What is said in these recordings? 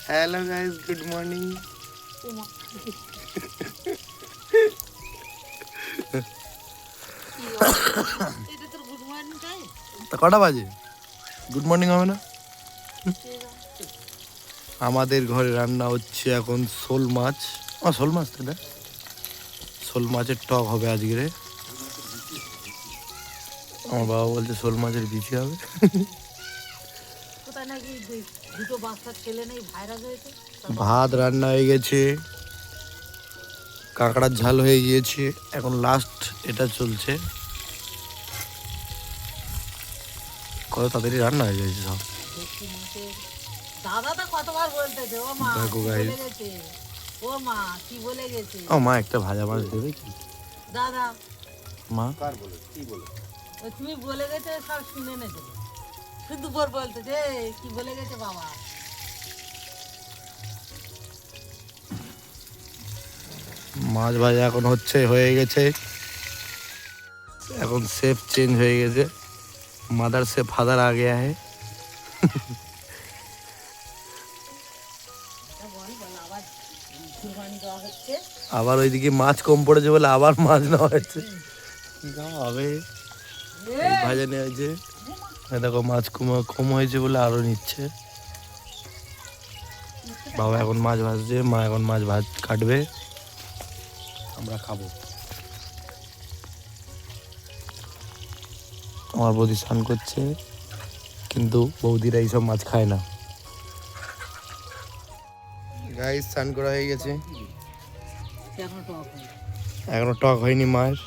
Hello guys, good morning. তা কটা বাজে? গুড মর্নিং হবে না? আমাদের ঘরে রান্না হচ্ছে এখন শোল মাছ। শোল মাছ তো না, শোল মাছের টক হবে আজকে। আমার বাবা বলছে শোল মাছের বিচি হবে। ভাত রান্না হয়ে গেছে, কাঁকড়ার ঝাল হয়ে গিয়েছে, এখন লাস্ট এটা চলছে। কত তাড়াতাড়ি রান্না হয়ে গেছে সব। দাদা তো কতবার বলতেছে ও মা দেখো কি guys। বলে গেছে, ও মা কি বলে গেছে। ও মা একটা ভাজা মাছ দেবে কি? দাদা মা কার বলে কি বলে? ওই তুমি বলে গেছে সব শুনে নেছে, শুধু পর বলতেছে কি বলে গেছে বাবা। মাছ ভাজা এখন হচ্ছে, হয়ে গেছে। এখন শেফ চেঞ্জ হয়ে গেছে, মাদার से फादर आ गया है। বল বল আবার কুরবানি দেওয়া হচ্ছে। আবার ওইদিকে মাছ কম পড়েছে বলে আবার মাছ নেওয়া হয়েছে। কি খাওয়া হবে? এই ভাজা নেওয়া হয়েছে। এই দেখো মাছ কম হয়েছে বলে আরো নিচ্ছে। বাবা এখন মাছ ভাজছে, মা এখন মাছ কাটবে, আমরা খাবো। আমার বৌদি স্নান করছে, কিন্তু বৌদিরা এইসব মাছ খায় না। গাইস স্নান করা হয়ে গেছে, এখনো টক হয়। এখনো টক হয়নি মাছ।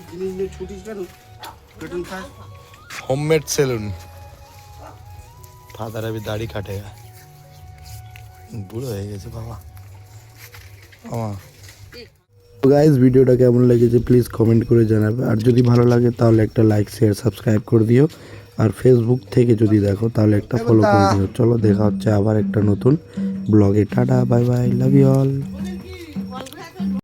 জিনিস নিয়ে ছুটিস কেন? পেট্রোল খাস। होममेड सैलून, फादर अभी दाढ़ी काटेगा। বুড়ো হয়ে গেছে বাবা। তো গাইস ভিডিওটা কেমন লেগেছে প্লিজ কমেন্ট করে জানাবে, আর যদি ভালো লাগে তাহলে একটা লাইক শেয়ার সাবস্ক্রাইব করে দিও, আর ফেসবুক থেকে যদি দেখো তাহলে একটা ফলো করে দিও। চলো দেখা হচ্ছে আবার একটা নতুন ব্লগে। Tata, bye bye, love you all.